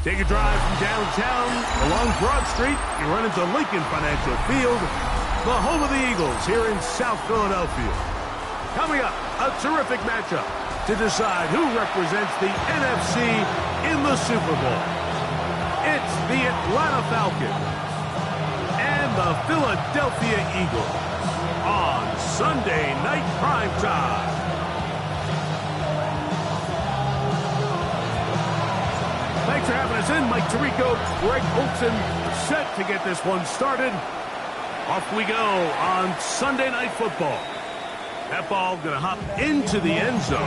Take a drive from downtown along Broad Street. You run into Lincoln Financial Field, the home of the Eagles here in South Philadelphia. Coming up, a terrific matchup to decide who represents the NFC in the Super Bowl. It's the Atlanta Falcons and the Philadelphia Eagles on Sunday Night Primetime. Thanks for having us in. Mike Tirico, Greg Olson, set to get this one started. Off we go on Sunday Night Football. That ball going to hop into the end zone.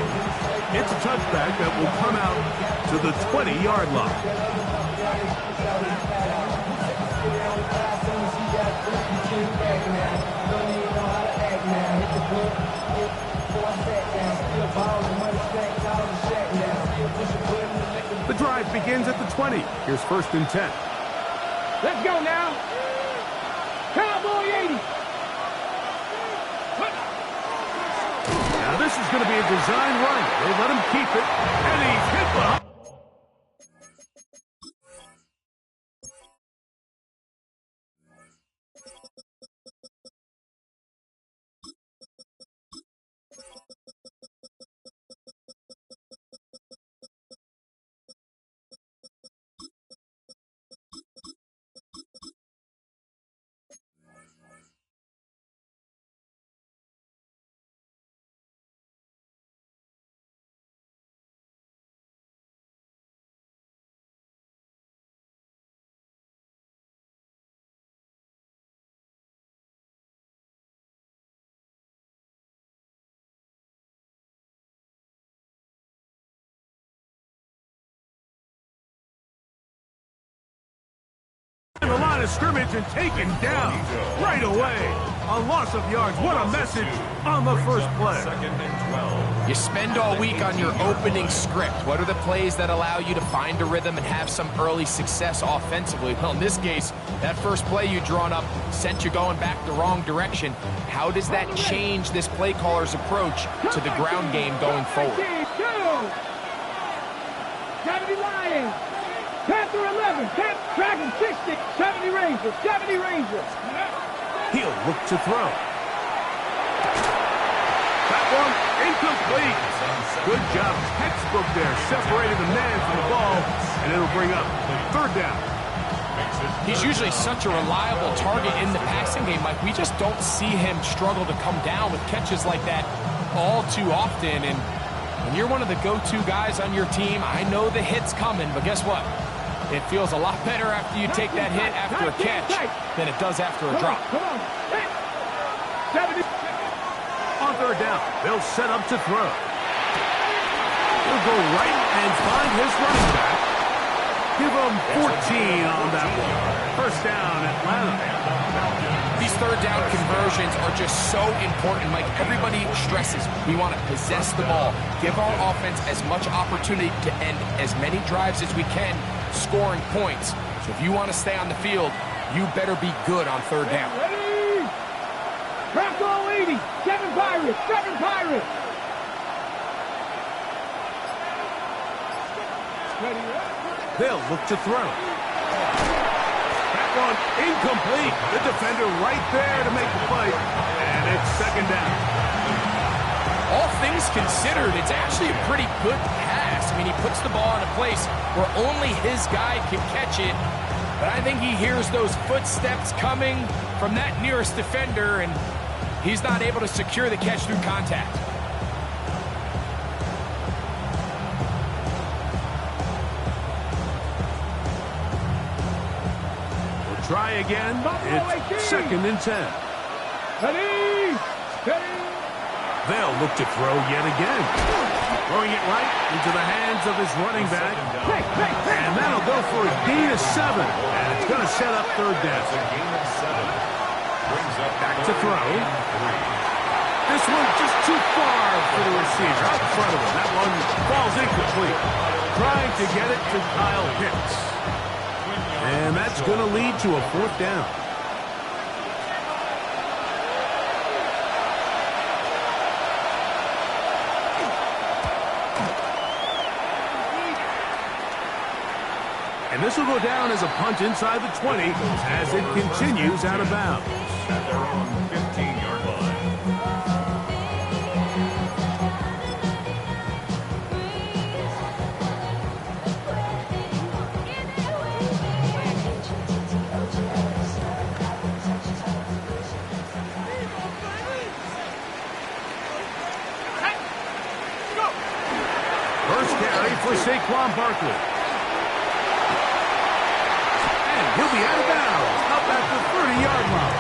It's a touchback that will come out to the 20-yard line. The drive begins at the 20. Here's 1st and 10. Let's go now. Cowboy 80. Now this is going to be a design run. They let him keep it, and he's hit behind. The line of scrimmage and taken down right away. A loss of yards. What a message on the first play. You spend all week on your opening script. What are the plays that allow you to find a rhythm and have some early success offensively? Well, in this case, that first play you drawn up sent you going back the wrong direction. How does that change this play caller's approach to the ground game going forward? 70 Lions. Panther 11, Dragon 60, 70 Rangers, 70 Rangers. He'll look to throw. That one incomplete. Good job, textbook there, separating the man from the ball, and it'll bring up 3rd down. He's usually such a reliable target in the passing game. Like, we just don't see him struggle to come down with catches like that all too often. And when you're one of the go-to guys on your team, I know the hit's coming, but guess what? It feels a lot better after you take that hit after a catch than it does after a drop. Come on. 70. On 3rd down, they'll set up to throw. He'll go right and find his running back. Give him 14 on that one. 1st down, Atlanta. These 3rd down conversions are just so important. Like, everybody stresses, we want to possess the ball, give our offense as much opportunity to end as many drives as we can, scoring points. So if you want to stay on the field, you better be good on 3rd down. Ready? Crack all 80. 7 Pirates. 7 Pirates. Ready? They'll look to throw. That one incomplete. The defender right there to make the play. And it's 2nd down. All things considered, it's actually a pretty good pass. I mean, he puts the ball in a place where only his guy can catch it. But I think he hears those footsteps coming from that nearest defender, and he's not able to secure the catch through contact. We'll try again. It's 2nd and 10. Ready? Ready? They'll look to throw yet again. Throwing it right into the hands of his running back. And that'll go for a gain of 7. And it's going to set up 3rd down. Back to throw. This one just too far for the receiver. Out in front of him. That one falls incomplete. Trying to get it to Kyle Pitts. And that's going to lead to a 4th down. And this will go down as a punt inside the 20 as it continues out of bounds. At their own 15-yard line. First carry for Saquon Barkley. And he'll be out of bounds, up at the 30-yard line.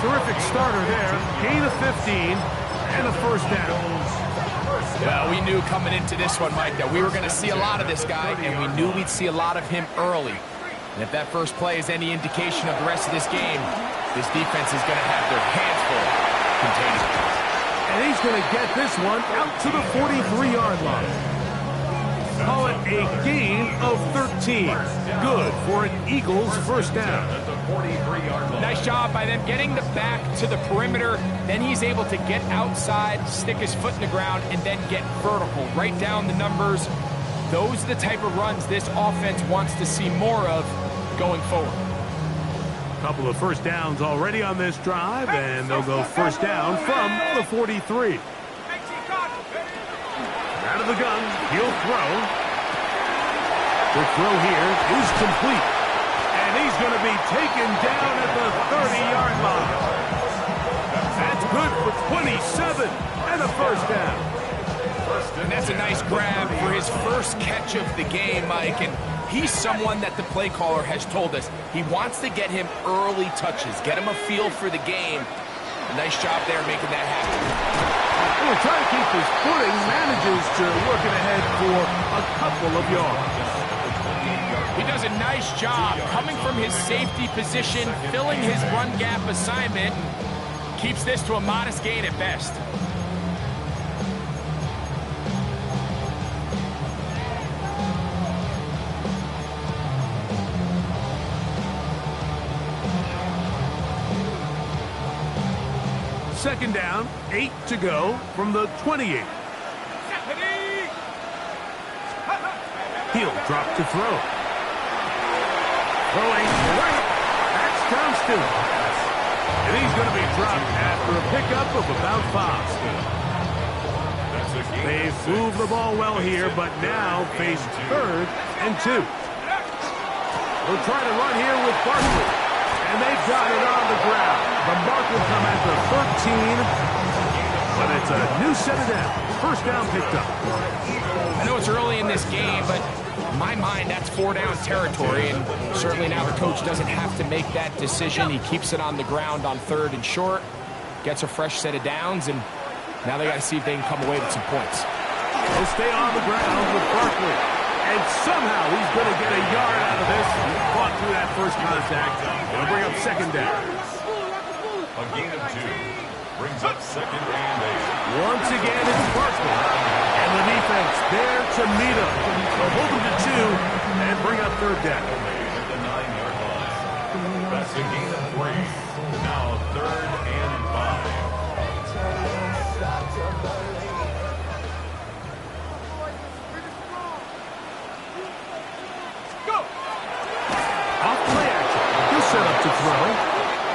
Terrific starter there. Gain of 15 and a first down. Well, we knew coming into this one, Mike, that we were going to see a lot of this guy, and we knew we'd see a lot of him early. And if that first play is any indication of the rest of this game, this defense is going to have their hands full containing him. And he's going to get this one out to the 43-yard line. Call it a gain of 13. Good for an Eagles first down. Nice job by them getting the back to the perimeter. Then he's able to get outside, stick his foot in the ground, and then get vertical. Write down the numbers. Those are the type of runs this offense wants to see more of going forward. Couple of first downs already on this drive, and they'll go first down from the 43. Out of the gun, he'll throw. The throw here is complete. And he's going to be taken down at the 30-yard line. That's good for 27 and a first down. And that's a nice grab for his first catch of the game, Mike. And he's someone that the play caller has told us he wants to get him early touches, get him a feel for the game. Nice job there making that happen. We're trying to keep his footing, manages to work it ahead for a couple of yards. He does a nice job coming from his safety position, filling his run gap assignment, and keeps this to a modest gain at best. Second down, 8 to go from the 28. He'll drop to throw. Throwing right. That's Johnston. And he's going to be dropped after a pickup of about 5. They've moved the ball well here, but now face 3rd and 2. We'll try to run here with Barkley. And they've got it on the ground. The mark will come at the 13, but it's a new set of downs. First down picked up. I know it's early in this game, but in my mind, that's 4-down territory, and certainly now the coach doesn't have to make that decision. He keeps it on the ground on 3rd and short, gets a fresh set of downs, and now they got to see if they can come away with some points. He'll stay on the ground with Barkley. And somehow he's going to get a yard out of this. Fought through that first contact. It'll bring up second down. A gain of 2 brings up 2nd and 8. Once again, it's Barkley. And the defense there to meet him. They'll hold him to 2 and bring up 3rd down. At the 9-yard line. That's a gain of 3. Now 3rd and 5. Set up to throw.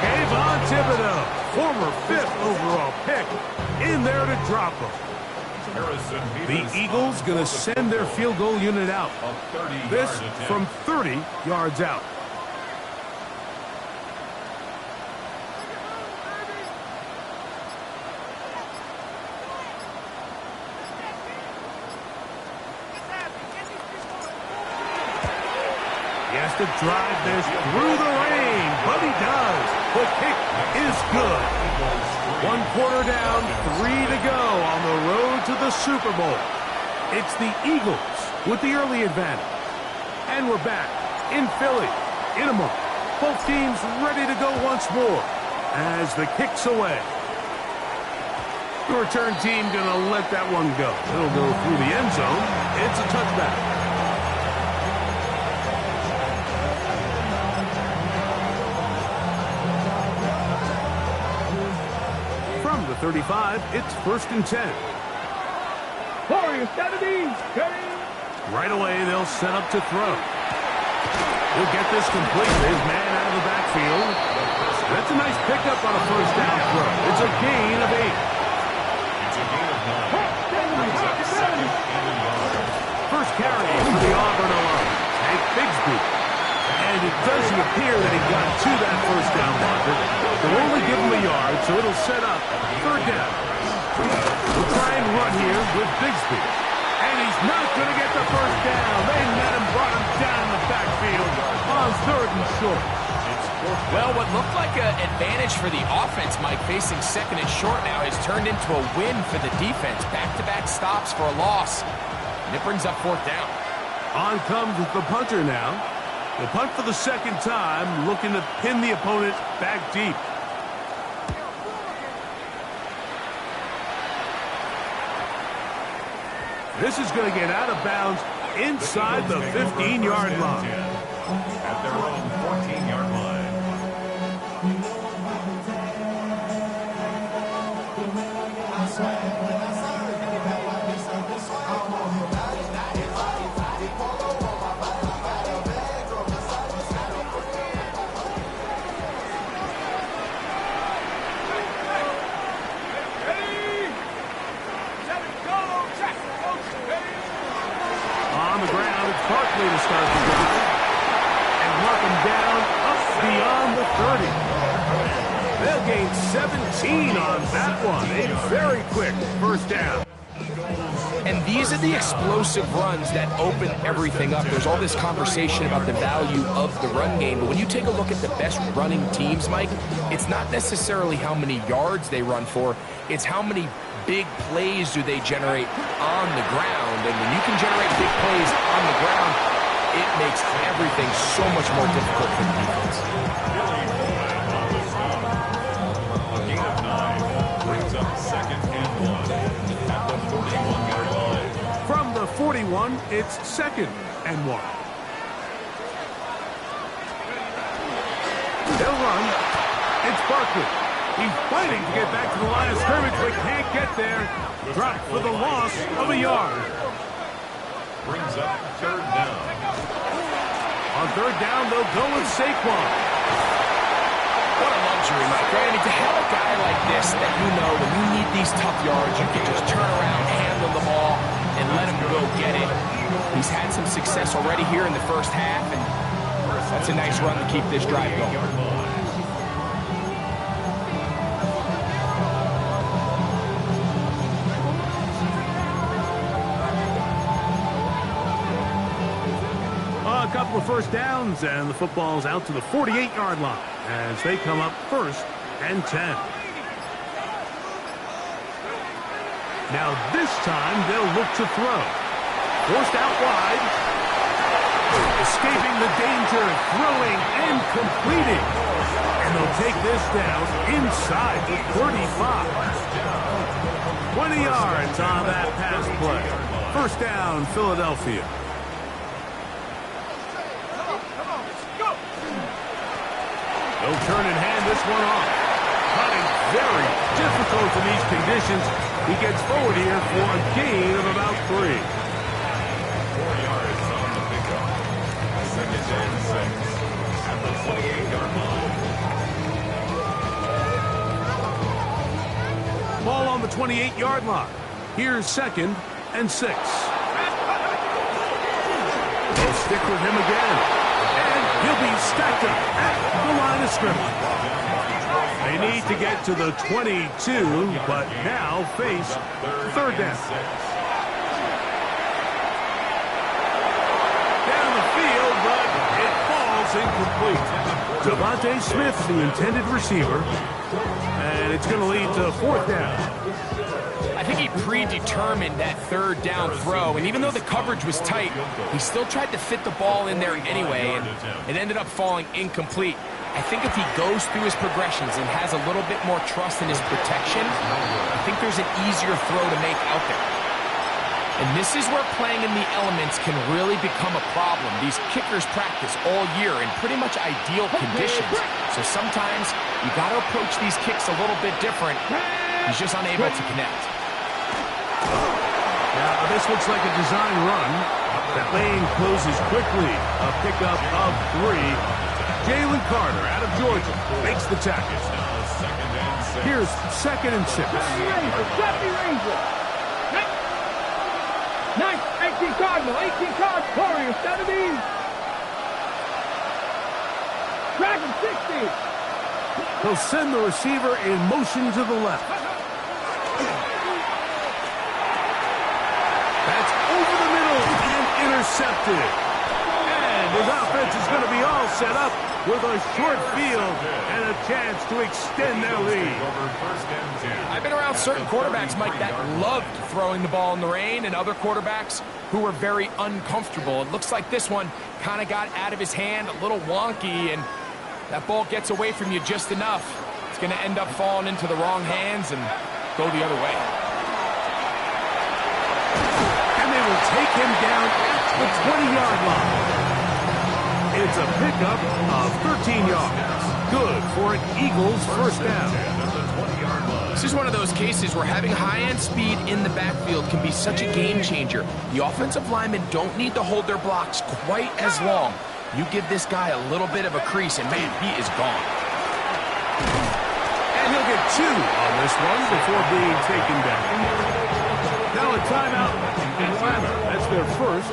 Kayvon Thibodeau, former 5th overall pick, in there to drop him. The Eagles going to send their field goal unit out. This from 30 yards out. He has to drive this through the rain, but he does. The kick is good. 1 quarter down, 3 to go on the road to the Super Bowl. It's the Eagles with the early advantage. And we're back in Philly in a moment. Both teams ready to go once more as the kick's away. The return team going to let that one go. It'll go through the end zone. It's a touchback. From the 35, it's 1st and 10. Warriors 70, Right away, they'll set up to throw. He'll get this complete. His man out of the backfield. That's a nice pickup on a first down throw. It's a gain of 8. It's a gain of 9. Brings up second and a yard. First carry for the Auburn alone. Hank Bigsby. And it doesn't appear that he got to that first down marker. They'll only give him a yard, so it'll set up third down. We'll try and run here with Bigsby. And he's not going to get the first down. They met him, brought him down the backfield on third and short. Well, what looked like an advantage for the offense, Mike, facing second and short now, has turned into a win for the defense. Back-to-back stops for a loss. And it brings up fourth down. On comes the punter now. The punt for the second time, looking to pin the opponent back deep. This is going to get out of bounds inside the 15-yard line. At their own 14-yard line. Barkley to start the drive and mark him down up beyond the 30. They'll gain 17 on that one. A very quick first down. And these are the explosive runs that open everything up. There's all this conversation about the value of the run game, but when you take a look at the best running teams, Mike, it's not necessarily how many yards they run for, it's how many big plays do they generate on the ground. And when you can generate big plays on the ground, it makes everything so much more difficult for the defense. A gain of 9 brings up second and 1 at the 41-yard line. From the 41, it's second and 1. They'll run. It's Barkley. He's fighting to get back to the line of scrimmage, but can't get there. Dropped for the loss of a yard. Brings up third down. On third down, they'll go with Saquon. What a luxury, Mike, right? I mean, to have a guy like this that you know when you need these tough yards, you can just turn around, handle the ball, and let him go get it. He's had some success already here in the first half, and that's a nice run to keep this drive going. A couple of first downs, and the football's out to the 48-yard line as they come up first and 10. Now this time they'll look to throw. Forced out wide. Escaping the danger, throwing and completing. And they'll take this down inside the 35. 20 yards on that pass play. First down, Philadelphia. They'll turn and hand this one off. Hunting very difficult in these conditions. He gets forward here for a gain of about 3. 4 yards on the pickup. Second and 6 at the 28-yard line. Ball on the 28-yard line. Here's second and 6. They'll stick with him again. He'll be stacked up at the line of scrimmage. They need to get to the 22, but now face third down. Down the field, but it falls incomplete. Devontae Smith, the intended receiver, and it's going to lead to fourth down. I think he predetermined that third down throw, and even though the coverage was tight, he still tried to fit the ball in there anyway, and it ended up falling incomplete. I think if he goes through his progressions and has a little bit more trust in his protection, I think there's an easier throw to make out there. And this is where playing in the elements can really become a problem. These kickers practice all year in pretty much ideal conditions, so sometimes you got to approach these kicks a little bit different. He's just unable to connect. Now, this looks like a design run. Now, Lane closes quickly. A pickup of 3. Jalen Carter out of Georgia makes the tackle. Here's 2nd and 6. 70 Ranger. 18 Cardinal, 18 Cardinal, Warriors, 70. Dragon 60. He'll send the receiver in motion to the left. That's over the middle and intercepted. And his offense is going to be all set up with a short field and a chance to extend their lead. I've been around certain quarterbacks, Mike, that loved throwing the ball in the rain, and other quarterbacks who were very uncomfortable. It looks like this one kind of got out of his hand, a little wonky, and that ball gets away from you just enough. It's going to end up falling into the wrong hands and go the other way. And they will take him down at the 20-yard line. It's a pickup of 13 yards. Good for an Eagles first down. This is one of those cases where having high-end speed in the backfield can be such a game changer. The offensive linemen don't need to hold their blocks quite as long. You give this guy a little bit of a crease, and man, he is gone. And he'll get 2 on this one before being taken down. Now a timeout in Atlanta. That's their first.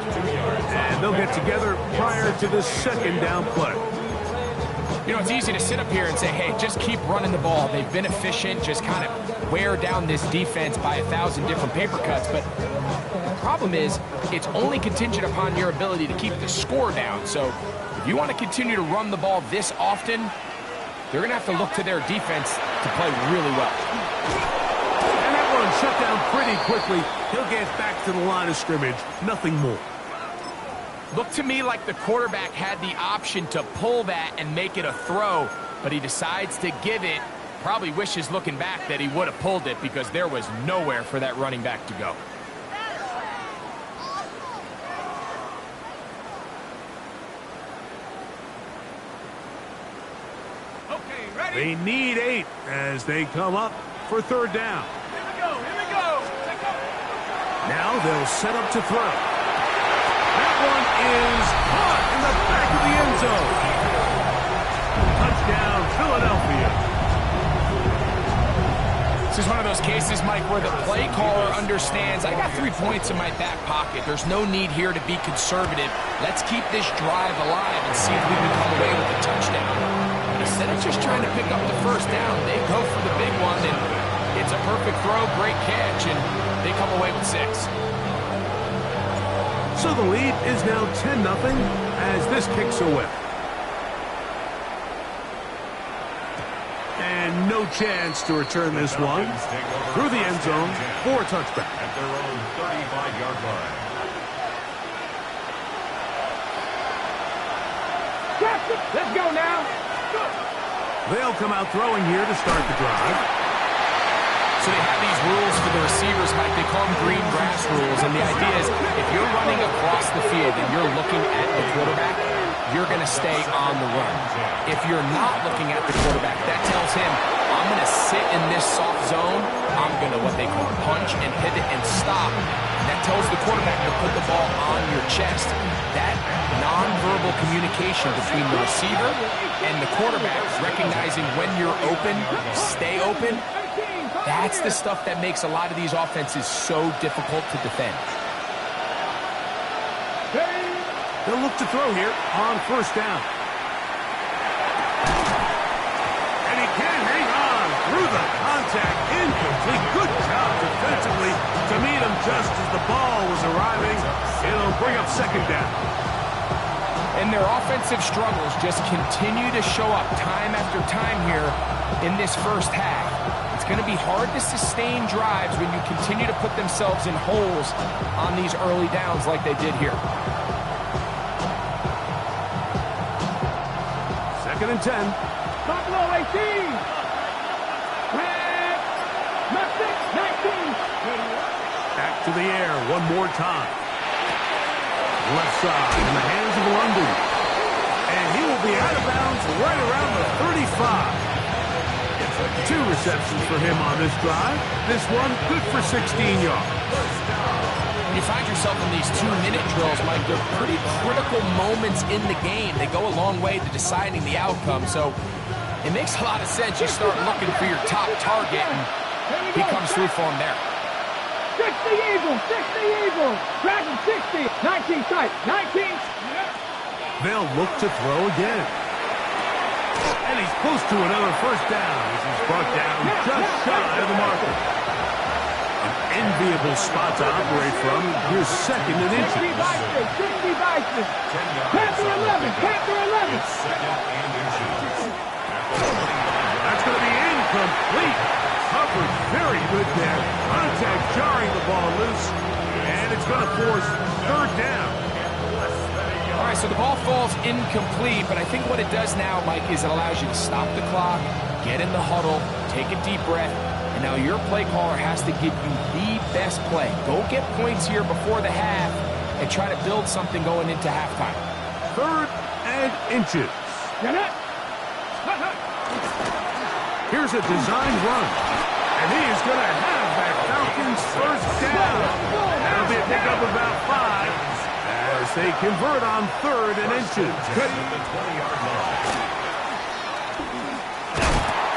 And they'll get together prior to the 2nd down play. You know, it's easy to sit up here and say, hey, just keep running the ball. They've been efficient, just kind of wear down this defense by 1,000 different paper cuts. But the problem is, it's only contingent upon your ability to keep the score down. So if you want to continue to run the ball this often, they're going to have to look to their defense to play really well. And that one shut down pretty quickly. He'll get back to the line of scrimmage. Nothing more. Looked to me like the quarterback had the option to pull that and make it a throw, but he decides to give it. Probably wishes looking back that he would have pulled it because there was nowhere for that running back to go. Okay, ready? They need 8 as they come up for 3rd down. Here we go, here we go. Now they'll set up to throw. That one is caught in the back of the end zone. Touchdown, Philadelphia. This is one of those cases, Mike, where the play caller understands, I got 3 points in my back pocket. There's no need here to be conservative. Let's keep this drive alive and see if we can come away with a touchdown. Instead of just trying to pick up the 1st down, they go for the big one, and it's a perfect throw, great catch, and they come away with 6. So the lead is now 10-0 as this kicks away. And no chance to return this one. Through the end zone for a touchback. At their own 35-yard line. Let's go now. They'll come out throwing here to start the drive. So they have these rules for the receivers, Mike. They call them green grass rules. And the idea is if you're running across the field and you're looking at the quarterback, you're going to stay on the run. If you're not looking at the quarterback, that tells him, I'm going to sit in this soft zone. I'm going to what they call punch and pivot and stop. And that tells the quarterback to put the ball on your chest. That nonverbal communication between the receiver and the quarterback, recognizing when you're open, stay open, that's the stuff that makes a lot of these offenses so difficult to defend. They'll look to throw here on 1st down. And he can hang on through the contact. Incomplete. Good job defensively to meet him just as the ball was arriving. It'll bring up 2nd down. And their offensive struggles just continue to show up time after time here in this first half. It's going to be hard to sustain drives when you continue to put themselves in holes on these early downs like they did here. 2nd and 10. Buffalo 18. Red. 19. Back to the air one more time. Left side in the hands of London. And he will be out of bounds right around the 35. 2 receptions for him on this drive. This one good for 16 yards. you find yourself in these 2-minute drills, Mike, they're pretty critical moments in the game. They go a long way to deciding the outcome. So it makes a lot of sense. You start looking for your top target, and he comes through for him there. 60 Eagles, 60 Eagles. Dragon 60, 19 tight, 19. They'll look to throw again. And he's close to another first down. This is brought down just shy of the marker. An enviable spot to operate from. Here's second and inches. 60 Bison. Panther 11, Panther 11. That's going to be incomplete. Covered very good there. Contact jarring the ball loose. And it's going to force third down. All right, so the ball falls incomplete, but I think what it does now, Mike, is it allows you to stop the clock, get in the huddle, take a deep breath, and now your play caller has to give you the best play. Go get points here before the half and try to build something going into halftime. Third and inches. Here's a designed run. And he is going to have that Falcons first down. That'll be a pickup of about 5 as they convert on third and inches.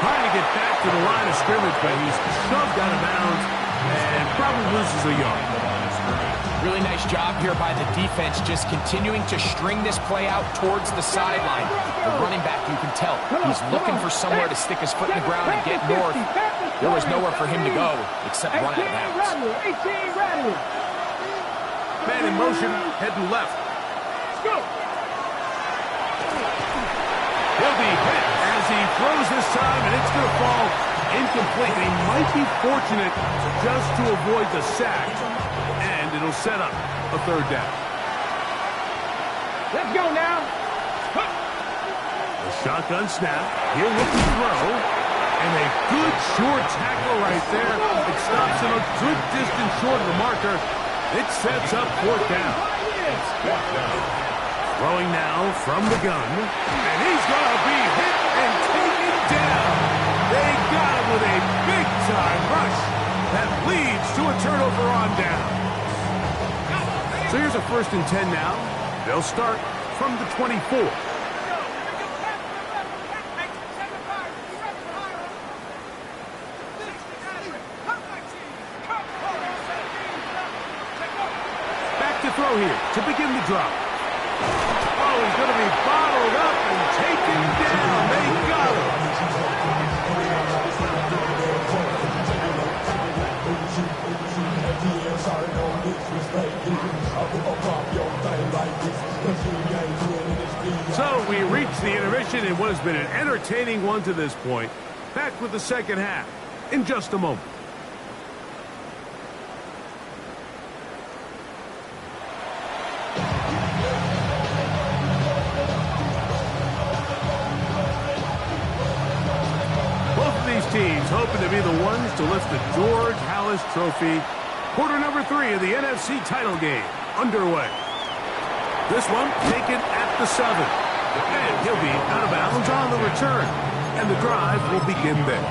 Trying to get back to the line of scrimmage, but he's shoved out of bounds and probably loses a yard. Really nice job here by the defense, just continuing to string this play out towards the sideline. The running back, you can tell, he's looking for somewhere to stick his foot in the ground and get north. There was nowhere for him to go except run out of bounds. 18 Rattler. Man in motion, heading left. He'll be hit as he throws this time, and it's going to fall incomplete. He might be fortunate just to avoid the sack, and it'll set up a third down. Let's go now. A shotgun snap. He'll look to throw, and a good short tackle right there. It stops him a good distance short of the marker. It sets up fourth down. Throwing now from the gun. And he's going to be hit and taken down. They got him with a big-time rush that leads to a turnover on down. So here's a 1st and 10 now. They'll start from the 24. Throw here to begin the drop. Oh, he's going to be bottled up and taken down. They got him. So we reach the intermission in what has been an entertaining one to this point. Back with the second half in just a moment. Teams hoping to be the ones to lift the George Halas Trophy. Quarter number 3 of the NFC title game underway. This one taken at the 7. And he'll be out of bounds on the return. And the drive will begin there.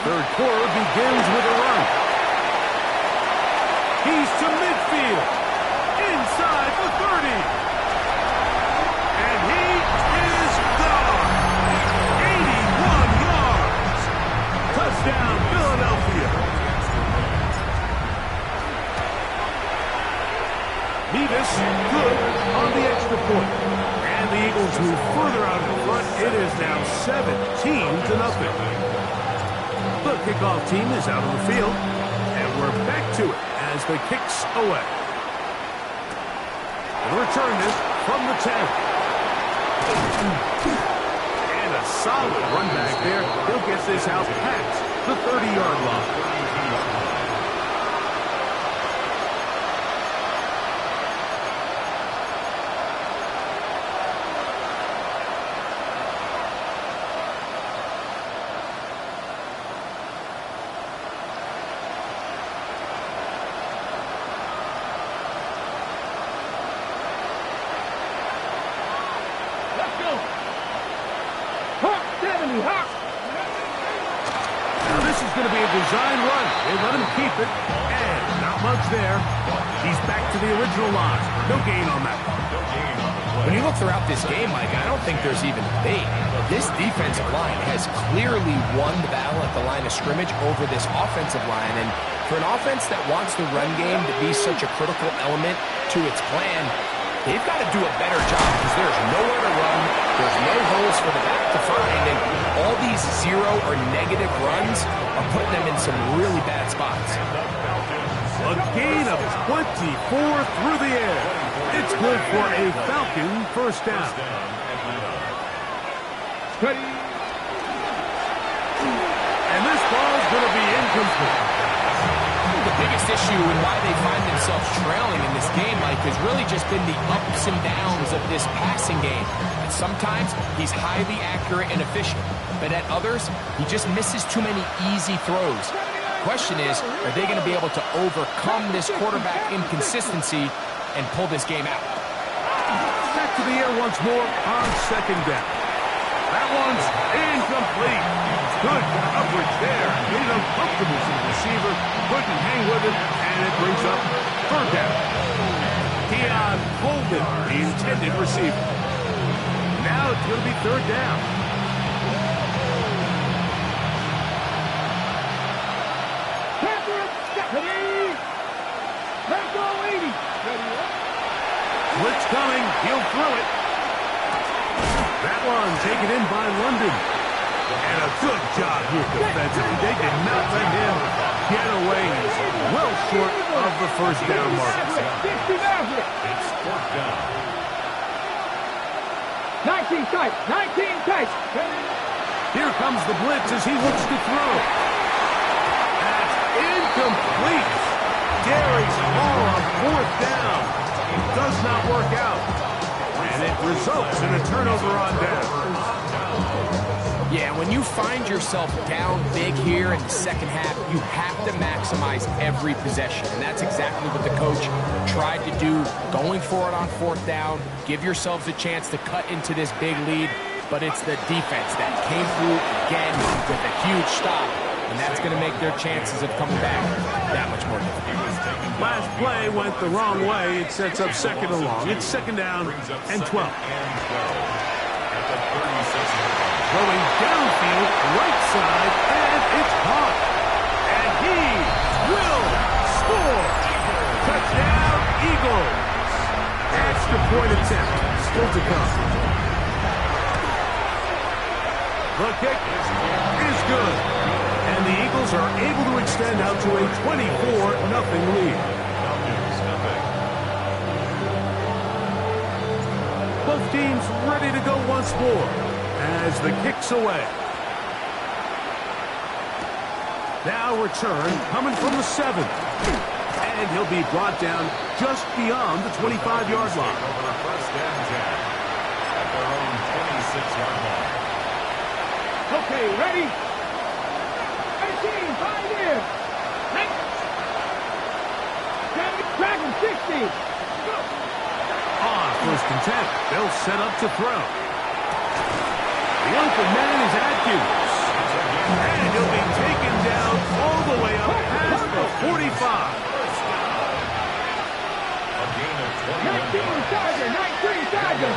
Third quarter begins with a run. He's to midfield. Inside the 30. And he is gone. 81 yards. Touchdown, Philadelphia. Nevis good on the extra point. And the Eagles move further out in front. It is now 17-0. The kickoff team is out on the field, and we're back to it as the kicks away. They'll return this from the 10. And a solid run back there. He'll get this out past the 30-yard line. going to be a design run. They let him keep it, and not much there. He's back to the original line. No gain on that. When you look throughout this game, Mike, I don't think there's even debate. This defensive line has clearly won the battle at the line of scrimmage over this offensive line. And for an offense that wants the run game to be such a critical element to its plan, they've got to do a better job because there's nowhere to run. There's no holes for the back to find. And all these zero or negative runs are putting them in some really bad spots. A gain of 24 through the air. It's good for a Falcon first down. And this ball's going to be incomplete. The biggest issue and why they find themselves trailing in this game, Mike, has really just been the ups and downs of this passing game. And sometimes he's highly accurate and efficient, but at others, he just misses too many easy throws. The question is, are they going to be able to overcome this quarterback inconsistency and pull this game out? Back to the air once more on second down. That one's incomplete. Good coverage there. Made it uncomfortable for the receiver. Couldn't hang with it, and it brings up third down. Keon Coleman, the intended receiver. Now it's going to be third down. Blitz coming. He'll throw it. That one taken in by London. And a good job here defensively. They did not let him get away. He's well short of the first down mark. It's fourth down. 19 tight. 19 tight. Here comes the blitz as he looks to throw. That's incomplete. Darius Hall on fourth down. It does not work out. And it results in a turnover on down. Yeah, when you find yourself down big here in the second half, you have to maximize every possession. And that's exactly what the coach tried to do, going for it on fourth down. Give yourselves a chance to cut into this big lead. But it's the defense that came through again with a huge stop. And that's going to make their chances of coming back that much more difficult. Last play went the wrong way. It sets up second and long. It's second down and 12. Going downfield, right side, and it's caught. And he will score. Touchdown, Eagles. Extra point attempt still to come. The kick is good. And the Eagles are able to extend out to a 24-0 lead. Both teams ready to go once more as the kick's away. Now return coming from the 7. And he'll be brought down just beyond the 25-yard line. First and 10 at their own 26-yard line. Okay, ready? 18, 5 years. Dragon 60. On first and 10, they'll set up to throw. The open man is Atkins. And he'll be taken down all the way up past the 45. A gain of 19 Tiger, 19 Tiger.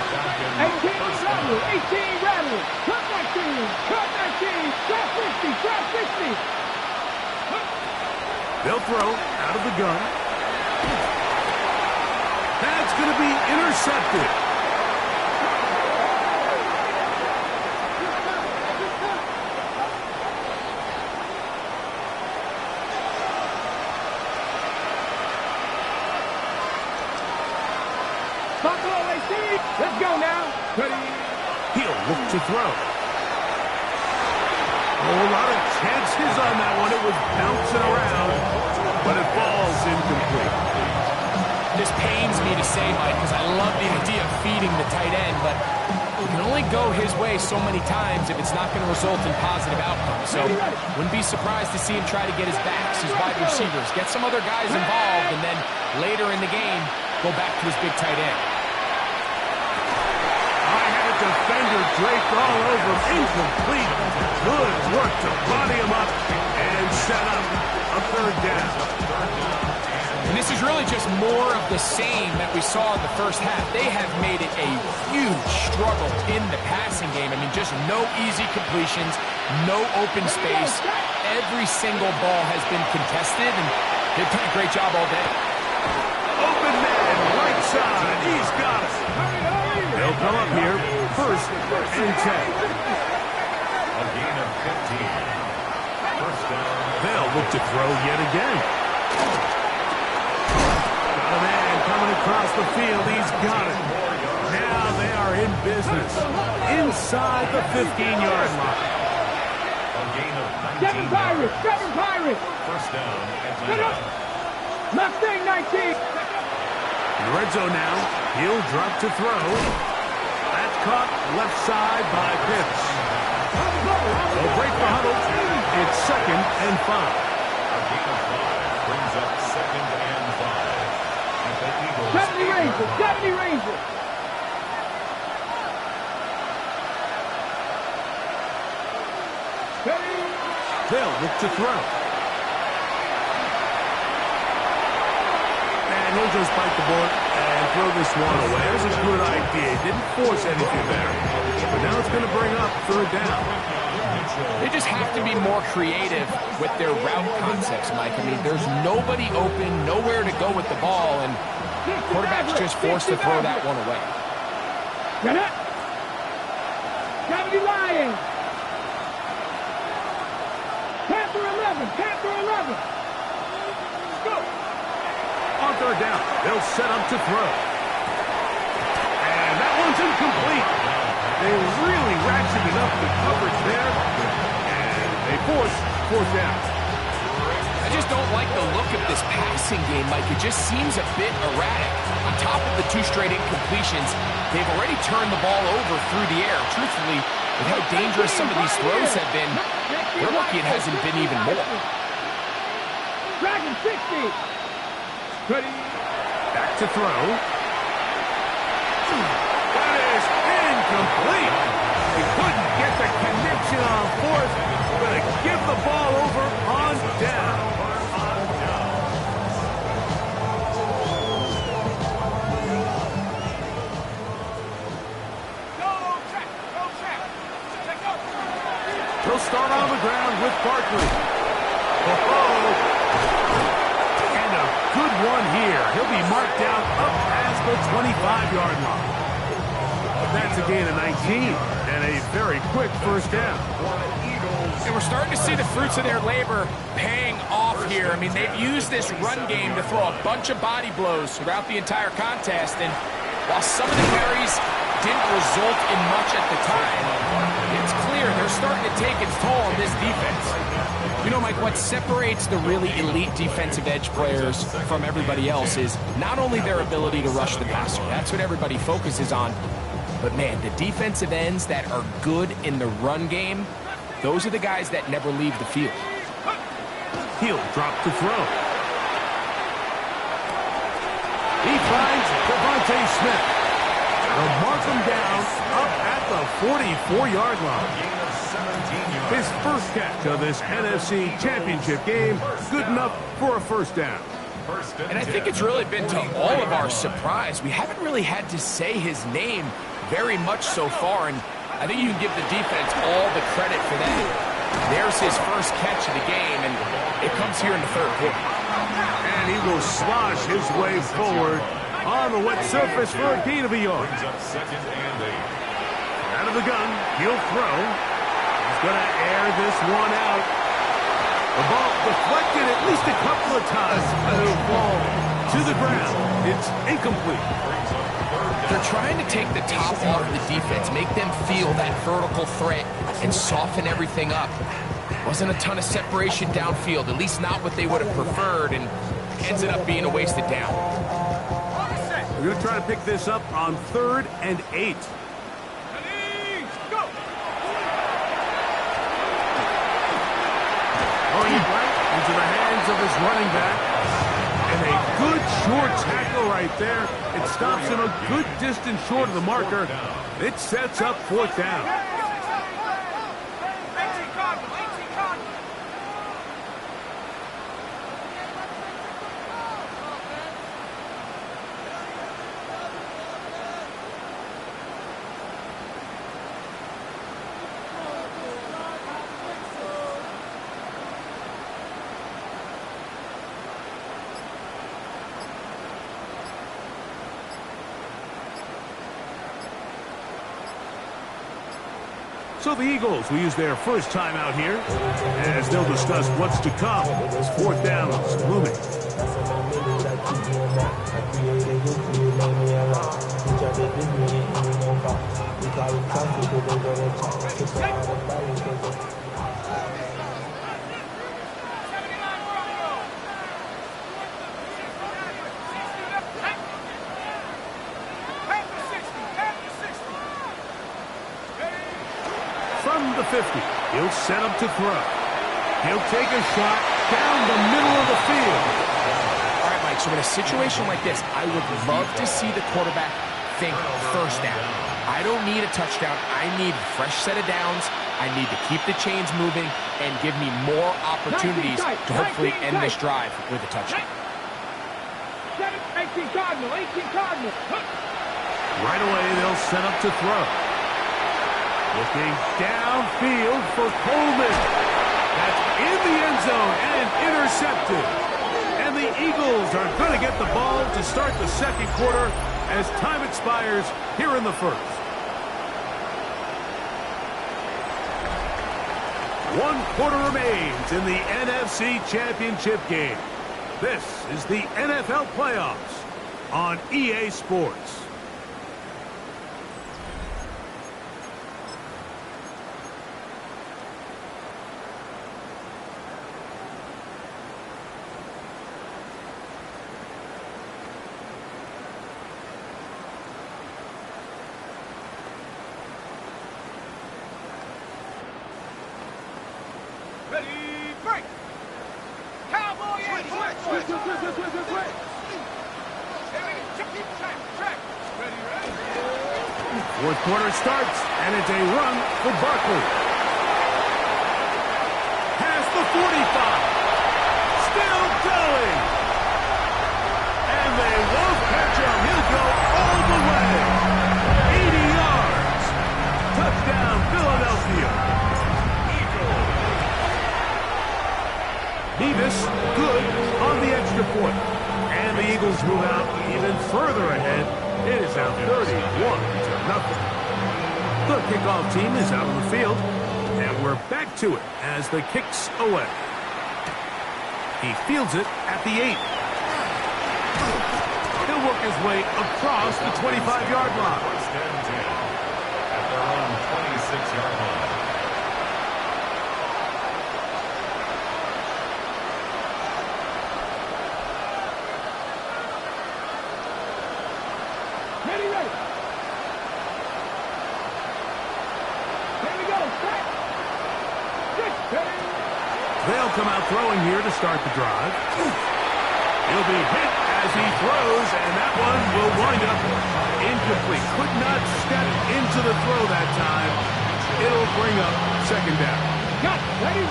18 Rattler, 18 Rattler. Cut 19, cut 19. Drop 60, drop 60. They'll throw out of the gun. That's going to be intercepted. Buffalo AC, let's go now. Ready? He'll look to throw. Oh, a lot of chances on that one. It was bouncing around, but it falls incomplete. This pains me to say, Mike, because I love the idea of feeding the tight end, but you can only go his way so many times if it's not going to result in positive outcomes. So wouldn't be surprised to see him try to get his backs, his wide receivers, get some other guys involved, and then later in the game, go back to his big tight end. I had a defender draped all over him. Incomplete. Good work to body him up and third down. And this is really just more of the same that we saw in the first half. They have made it a huge struggle in the passing game. I mean, just no easy completions, no open space. Every single ball has been contested, and they've done a great job all day. Open man, right side. He's got it. They'll come up here, first and 10. A gain of 15. First down. They'll look to throw yet again. Got a man coming across the field. He's got it. Now they are in business inside the 15-yard line. A gain of 19. Seven Pirates. Seven Pirates. First down. Get up. Mustang 19. In the red zone now. He'll drop to throw. That's caught left side by Pitts. They'll break the huddle. It's second and 5. A gain of 5 brings up second and 5. At the Eagles. 70 Rangers. 70 Rangers. They'll look to throw. And he'll just bite the bullet and throw this one away. That was a good idea. Didn't force anything there. But now it's going to bring up third down. They just have to be more creative with their route concepts, Mike. I mean, there's nobody open, nowhere to go with the ball, and quarterback's just forced to throw that one away. Get it. 70 Lions. Panther 11. Panther 11. Go. On third down, they'll set up to throw. And that one's incomplete. They really ratcheted up the coverage there. And they force fourth down. I just don't like the look of this passing game, Mike. It just seems a bit erratic. On top of the 2 straight incompletions, they've already turned the ball over through the air. Truthfully, with how dangerous some of these throws have been, they're lucky it hasn't been even more. Dragon 60. Ready. Back to throw. That is incomplete. He couldn't get the connection on fourth. Going to give the ball over on down. He'll start on the ground with Barkley. And a good one here. He'll be marked down up past the 25-yard line. That's a gain of 19 and a very quick first down. And we're starting to see the fruits of their labor paying off here. I mean, they've used this run game to throw a bunch of body blows throughout the entire contest. And while some of the carries didn't result in much at the time, it's clear they're starting to take its toll on this defense. You know, Mike, what separates the really elite defensive edge players from everybody else is not only their ability to rush the passer. That's what everybody focuses on. But, man, the defensive ends that are good in the run game, those are the guys that never leave the field. He'll drop to throw. He finds Devontae Smith. They'll mark him down up at the 44-yard line. His first catch of this NFC Championship game, good enough for a first down. And I think it's really been to all of our surprise. We haven't really had to say his name very much so far, and I think you can give the defense all the credit for that. There's his first catch of the game, and it comes here in the third quarter. And he will slosh his way forward on the wet surface for a gain of a yard. Out of the gun, he'll throw. He's going to air this one out. The ball deflected at least a couple of times. It'll fall to the ground. It's incomplete. They're trying to take the top off the defense, make them feel that vertical threat, and soften everything up. Wasn't a ton of separation downfield, at least not what they would have preferred, and ends up being a wasted down. We're going to try to pick this up on 3rd and 8. Going right into the hands of his running back. And a good short tackle right there. It stops him a good distance short of the marker. It sets up 4th down. So the Eagles will use their first time out here as they'll discuss what's to come. Fourth down is looming. From the 50, he'll set up to throw. He'll take a shot down the middle of the field. All right, Mike, so in a situation like this, I would love to see the quarterback think first down. I don't need a touchdown. I need a fresh set of downs. I need to keep the chains moving and give me more opportunities to hopefully end this drive with a touchdown. 18 Cardinal, 18 Cardinal. Right away, they'll set up to throw. Looking downfield for Coleman. That's in the end zone and intercepted. And the Eagles are going to get the ball to start the second quarter as time expires here in the first. 1 quarter remains in the NFC Championship game. This is the NFL Playoffs on EA Sports. Fourth quarter starts, and it's a run for Barkley. Past the 45. Still going. And they won't catch him. He'll go all the way. 80 yards. Touchdown, Philadelphia. Nevis, good on the extra point. And the Eagles move out even further ahead. It is now 31-0. The kickoff team is out on the field, and we're back to it as the kick's away. He fields it at the 8. He'll work his way across the 25-yard line. First and 10 at their own 26-yard line. They'll come out throwing here to start the drive. He'll be hit as he throws, and that one will wind up incomplete. Could not step into the throw that time. It'll bring up second down. Got ready.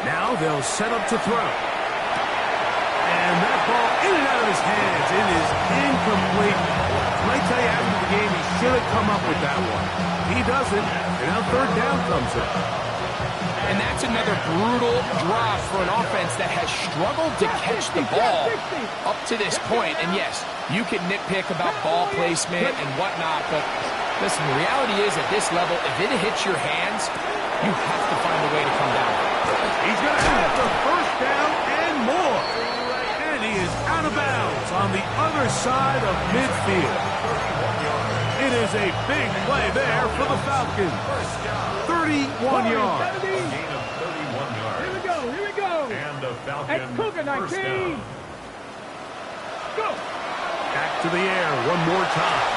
Now they'll set up to throw. And that ball in and out of his hands. It is incomplete. I tell you, after the game, he should have come up with that one. He doesn't, and now third down comes up. And that's another brutal drop for an offense that has struggled to catch the ball up to this point. And yes, you can nitpick about ball placement and whatnot, but listen, the reality is at this level, if it hits your hands, you have to find a way to come down. He's going to have the first down and more. And he is out of bounds on the other side of midfield. It is a big play there for the Falcons. 31 yards. Gain of 31 yards. Here we go, here we go. And a Falcon At Cougar first 19. down. Go. Back to the air one more time.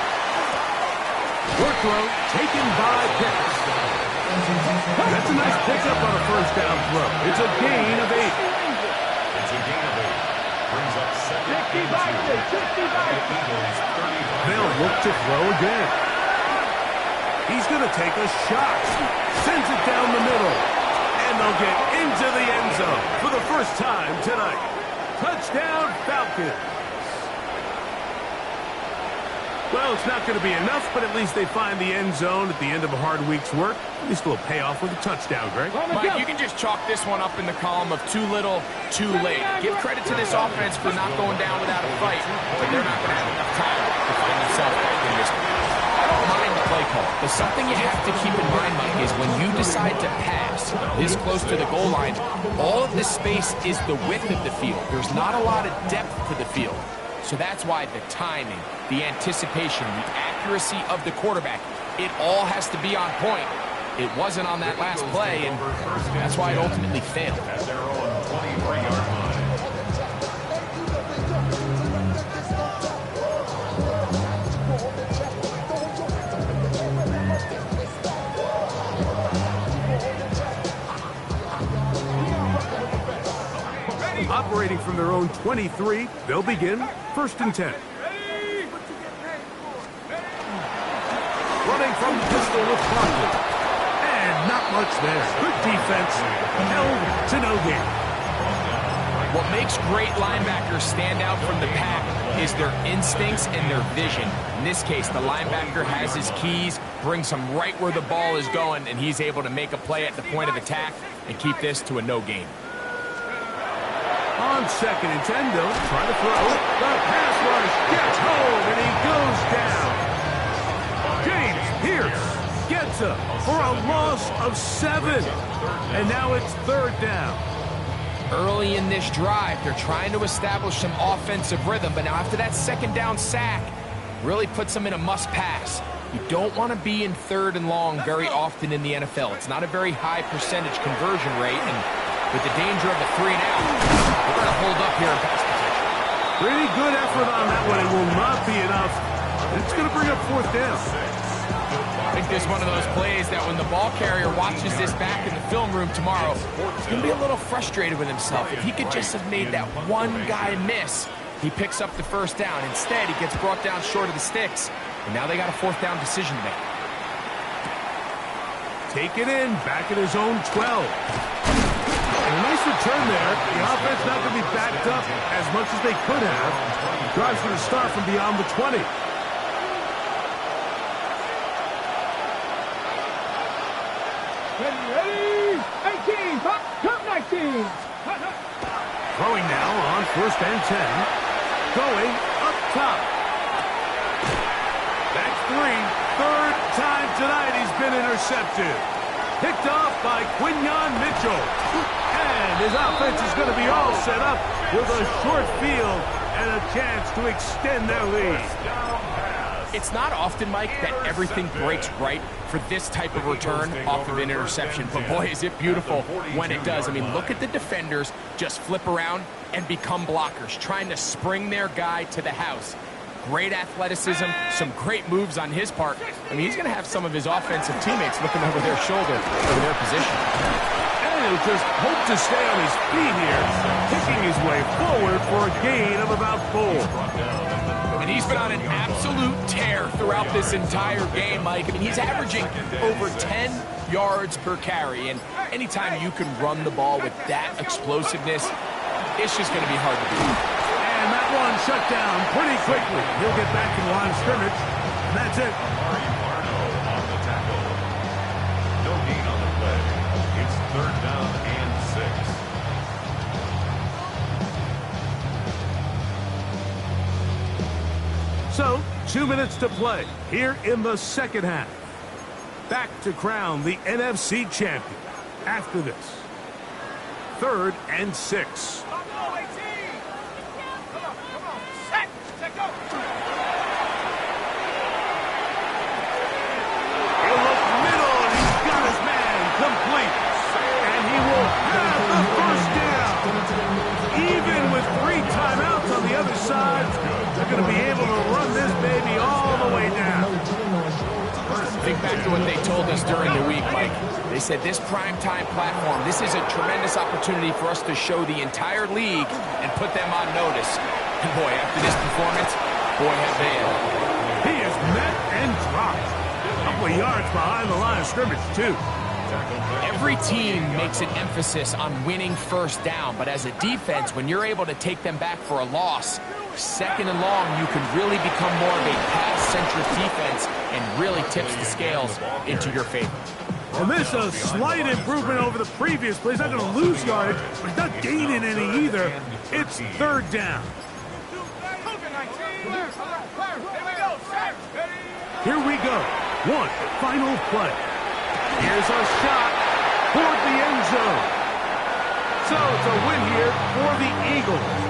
Short throw taken by Pitts. That's a nice pickup on a first down throw. It's a gain of 8. It's a gain of 8. Brings up second and 2. The Eagles 35. They'll look to throw again. He's going to take a shot. Sends it down the middle. And they'll get into the end zone for the first time tonight. Touchdown, Falcons. Well, it's not going to be enough, but at least they find the end zone at the end of a hard week's work. At least a little payoff with a touchdown, Greg. Mike, you can just chalk this one up in the column of too little, too late. Give credit to this offense for not going down without a fight, but they're not going to have enough time to himself back in this one. I don't mind the play call, but something you have to keep in mind, Mike, is when you decide to pass this close to the goal line, all of this space is the width of the field. There's not a lot of depth to the field. So that's why the timing, the anticipation, the accuracy of the quarterback, it all has to be on point. It wasn't on that last play, and that's why it ultimately failed. At their own 23-yard line. Operating from their own 23, they'll begin 1st and 10. Running from the pistol with Barkley. And not much there. Good defense. Held to no gain. What makes great linebackers stand out from the pack is their instincts and their vision. In this case, the linebacker has his keys, brings him right where the ball is going, and he's able to make a play at the point of attack and keep this to a no gain. On 2nd and 10, though, trying to throw. The pass rush gets home, and he goes down. James Pierce gets him for a loss of 7. And now it's 3rd down. Early in this drive, they're trying to establish some offensive rhythm, but now after that 2nd down sack, really puts them in a must-pass. You don't want to be in 3rd and long very often in the NFL. It's not a very high percentage conversion rate, and with the danger of a 3-and-out, we're going to hold up here in pass protection. Pretty good effort on that one. It will not be enough. It's going to bring up 4th down. I think this is one of those plays that when the ball carrier watches this back in the film room tomorrow, he's going to be a little frustrated with himself. If he could just have made that one guy miss, he picks up the 1st down. Instead, he gets brought down short of the sticks, and now they got a 4th down decision to make. Take it in, back at his own 12. And a nice return there. The offense not going to be backed up as much as they could have. Drives for the start from beyond the 20. Ready? 18, come 19. Throwing now on 1st and 10. Going up top. That's 3. 3rd time tonight he's been intercepted. Picked off by Quinyon Mitchell. And his offense is going to be all set up with a short field and a chance to extend their lead. It's not often, Mike, that everything breaks right for this type of return off of an interception. But boy, is it beautiful when it does. I mean, look at the defenders just flip around and become blockers, trying to spring their guy to the house. Great athleticism, some great moves on his part. I mean, he's going to have some of his offensive teammates looking over their shoulder for their position. And he'll just hope to stay on his feet here, kicking his way forward for a gain of about 4. And he's been on an absolute tear throughout this entire game, Mike. I mean, he's averaging over 10 yards per carry. And anytime you can run the ball with that explosiveness, it's just going to be hard to beat. And that one shut down pretty quickly. He'll get back in the line of scrimmage. And that's it. On the tackle. No gain on the play. It's 3rd down and 6. So, 2 minutes to play here in the 2nd half. Back to crown the NFC champion after this. 3rd and 6. They're going to be able to run this baby all the way down. Think back to what they told us during the week, Mike. They said this primetime platform, this is a tremendous opportunity for us to show the entire league and put them on notice. And boy, after this performance, boy, have they ever. He is met and dropped. A couple of yards behind the line of scrimmage, too. Every team makes an emphasis on winning 1st down, but as a defense, when you're able to take them back for a loss, 2nd and long, you can really become more of a pass-centric defense and really tips the scales into your favor. And this is a slight improvement over the previous play. He's not going to lose yardage, but he's not gaining any either. It's 3rd down. Here we go, set. Here we go. One final play. Here's a shot toward the end zone. So it's a win here for the Eagles.